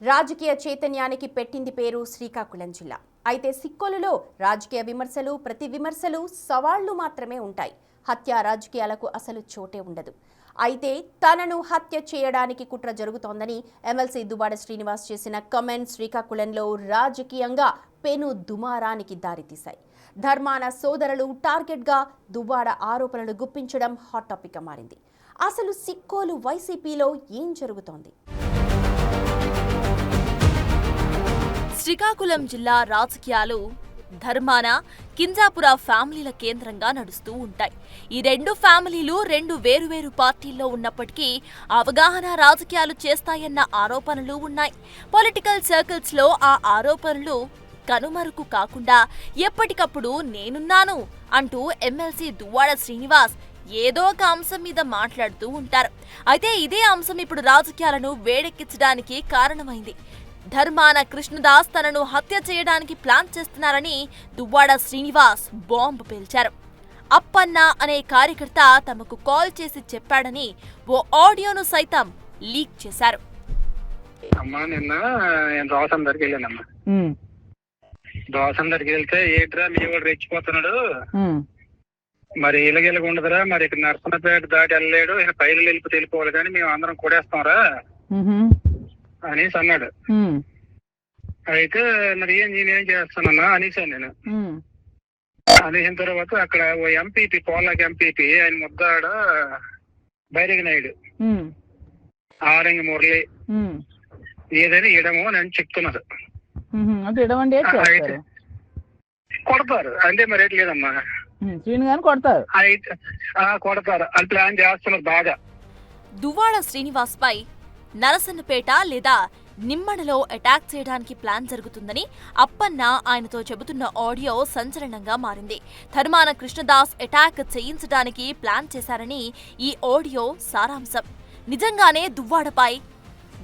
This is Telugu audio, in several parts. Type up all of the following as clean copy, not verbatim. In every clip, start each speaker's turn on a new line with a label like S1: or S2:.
S1: రాజకీయ చైతన్యానికి పెట్టింది పేరు శ్రీకాకుళం జిల్లా. అయితే సిక్కోలులో రాజకీయ విమర్శలు, ప్రతి విమర్శలు, సవాళ్లు మాత్రమే ఉంటాయి. హత్య రాజకీయాలకు అసలు చోటే ఉండదు. అయితే తనను హత్య చేయడానికి కుట్ర జరుగుతోందని ఎమ్మెల్సీ దువ్వాడ శ్రీనివాస్ చేసిన కమెంట్స్ శ్రీకాకుళంలో రాజకీయంగా పెను దుమారానికి దారితీశాయి. ధర్మాన సోదరులు టార్గెట్గా దువ్వాడ ఆరోపణలు గుప్పించడం హాట్ టాపిక్గా మారింది. అసలు సిక్కోలు వైసీపీలో ఏం జరుగుతోంది?
S2: శ్రీకాకుళం జిల్లా రాజకీయాలు ధర్మాన, కింజాపుర ఫ్యామిలీల కేంద్రంగా నడుస్తూ ఉంటాయి. ఈ రెండు ఫ్యామిలీలు రెండు వేరువేరు పార్టీల్లో ఉన్నప్పటికీ అవగాహన రాజకీయాలు చేస్తాయన్న ఆరోపణలు ఉన్నాయి. పొలిటికల్ సర్కిల్స్ లో ఆ ఆరోపణలు కనుమరుగు కాకుండా ఎప్పటికప్పుడు నేనున్నాను అంటూ ఎమ్మెల్సీ దువ్వాడ శ్రీనివాస్ ఏదో ఒక అంశం మీద మాట్లాడుతూ ఉంటారు. అయితే ఇదే అంశం ఇప్పుడు రాజకీయాలను వేడెక్కించడానికి కారణమైంది. ధర్మాన కృష్ణదాస్ తనను హత్య చేయడానికి ప్లాన్ చేస్తున్నారని దువ్వాడ శ్రీనివాస్ బాంబు పేల్చారు. అప్పన్న అనే కార్యకర్త తమకు కాల్ చేసి చెప్పాడని ఓ ఆడియోను సైతం లీక్ చేశారు.
S3: అమ్మా నిన్న నేను దోసం దగ్గరికి వెళ్ళానమ్మా. దోసం దగ్గరికి వెళ్తే ఏట్రా మీ వాడు రెచ్చిపోతున్నాడు, మరి ఇలాగ ఉండదురా, మరి ఇక్కడ నర్సన్నపేట దాటి వెళ్ళలేడు, ఈయన పైలు వెళ్ళిపోతే వెళ్ళిపోవాలి కానీ మేము అందరం కొడేస్తాంరా అనేసి అన్నాడు. అయితే మరి నేనేం చేస్తానన్నా అనేసాను నేను. అనేసిన తర్వాత అక్కడ ఓ ఎంపీపీ, పోలాకి ఎంపీపీ, ఆయన ముద్దాడ బైరగి నాయుడు, ఆరంగి మురళి ఏదైనా ఇడము అని చెప్తున్నారు. అయితే కొడతారు అంటే మరి రేట్ లేదమ్మా,
S4: కొడతారు
S3: అయితే కొడతారు అని ప్లాన్ చేస్తున్నారు బాగా.
S2: దువ్వాడ శ్రీనివాస్ పై నరసన్నపేట లేదా నిమ్మడలో అటాక్ చేయడానికి ప్లాన్ జరుగుతుందని అప్పన్న ఆయనతో చెబుతున్న ఆడియో సంచలనంగా మారింది. ధర్మాన కృష్ణదాస్ అటాక్ చేయించడానికి ప్లాన్ చేశారని ఈ ఆడియో సారాంశం. నిజంగానే దువ్వాడపై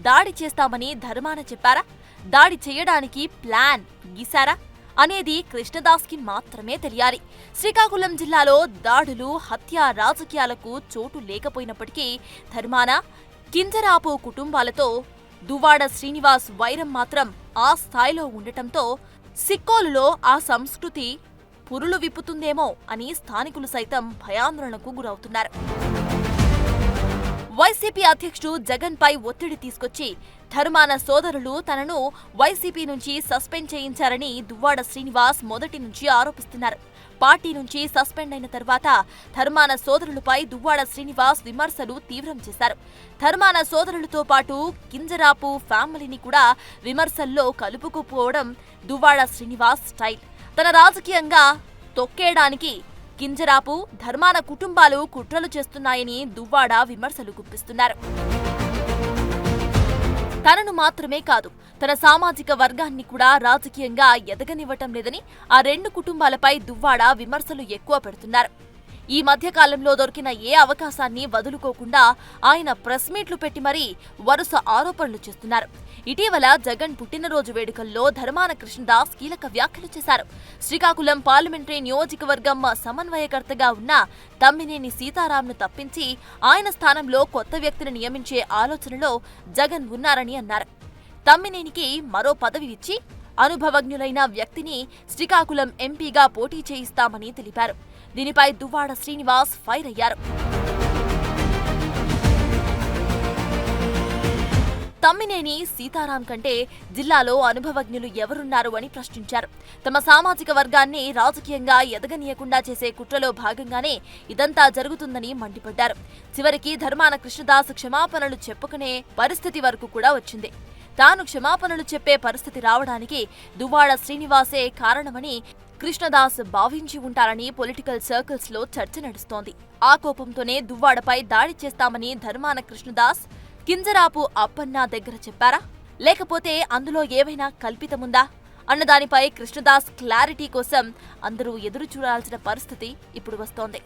S2: దాడి చేస్తామని ధర్మాన చెప్పారా? దాడి చేయడానికి ప్లాన్ గీశారా అనేది కృష్ణదాస్కి మాత్రమే తెలియాలి. శ్రీకాకుళం జిల్లాలో దాడులు, హత్య రాజకీయాలకు చోటు లేకపోయినప్పటికీ ధర్మాన, కింజరాపు కుటుంబాలతో దువ్వాడ శ్రీనివాస్ వైరం మాత్రం ఆ స్థాయిలో ఉండటంతో సిక్కోలులో ఆ సంస్కృతి పురులు విప్పుతుందేమో అని స్థానికులు సైతం భయాందోళనకు గురవుతున్నారు. వైసీపీ అధ్యక్షుడు జగన్ పై ఒత్తిడి తీసుకొచ్చి ధర్మాన సోదరులు తనను వైసీపీ నుంచి సస్పెండ్ చేయించారని దువ్వాడ శ్రీనివాస్ మొదటి నుంచి ఆరోపిస్తున్నారు. పార్టీ నుంచి సస్పెండ్ అయిన తర్వాత ధర్మాన సోదరులపై దువ్వాడ శ్రీనివాస్ విమర్శలు తీవ్రం చేశారు. ధర్మాన సోదరులతో పాటు కింజరాపు ఫ్యామిలీని కూడా విమర్శల్లో కలుపుకుపోవడం దువ్వాడ శ్రీనివాస్ స్టైల్. తన రాజకీయంగా తొక్కేయడానికి కింజరాపు, ధర్మాన కుటుంబాలు కుట్రలు చేస్తున్నాయని దువ్వాడ విమర్శలు గుప్పిస్తున్నారు. తనను మాత్రమే కాదు, తన సామాజిక వర్గాన్ని కూడా రాజకీయంగా ఎదగనివ్వటం లేదని ఆ రెండు కుటుంబాలపై దువ్వాడ విమర్శలు ఎక్కువ పెడుతున్నారు. ఈ మధ్యకాలంలో దొరికిన ఏ అవకాశాన్ని వదులుకోకుండా ఆయన ప్రెస్ మీట్లు పెట్టి మరీ వరుస ఆరోపణలు చేస్తున్నారు. ఇటీవల జగన్ పుట్టినరోజు వేడుకల్లో ధర్మాన కృష్ణదాస్ కీలక వ్యాఖ్యలు చేశారు. శ్రీకాకుళం పార్లమెంటరీ నియోజకవర్గం సమన్వయకర్తగా ఉన్న తమ్మినేని సీతారాంను తప్పించి ఆయన స్థానంలో కొత్త వ్యక్తిని నియమించే ఆలోచనలో జగన్ ఉన్నారని అన్నారు. తమ్మినేనికి మరో పదవి ఇచ్చి అనుభవజ్ఞులైన వ్యక్తిని శ్రీకాకుళం ఎంపీగా పోటీ చేయిస్తామని తెలిపారు. దీనిపై దువ్వాడ శ్రీనివాస్ ఫైర్ అయ్యారు. తమ్మినేని సీతారాం కంటే జిల్లాలో అనుభవజ్ఞులు ఎవరున్నారు అని ప్రశ్నించారు. తమ సామాజిక వర్గాన్ని రాజకీయంగా ఎదగనీయకుండా చేసే కుట్రలో భాగంగానే ఇదంతా జరుగుతుందని మండిపడ్డారు. చివరికి ధర్మాన కృష్ణదాస్ క్షమాపణలు చెప్పుకునే పరిస్థితి వరకు కూడా వచ్చింది. తాను క్షమాపణలు చెప్పే పరిస్థితి రావడానికి దువ్వాడ శ్రీనివాసే కారణమని కృష్ణదాస్ భావించి ఉంటారని పొలిటికల్ సర్కిల్స్ లో చర్చ నడుస్తోంది. ఆ కోపంతోనే దువ్వాడపై దాడి చేస్తామని ధర్మాన కృష్ణదాస్ కింజరాపు అప్పన్న దగ్గర చెప్పారా, లేకపోతే అందులో ఏవైనా కల్పితముందా అన్నదానిపై కృష్ణదాస్ క్లారిటీ కోసం అందరూ ఎదురు చూడాల్సిన పరిస్థితి ఇప్పుడు వస్తోంది.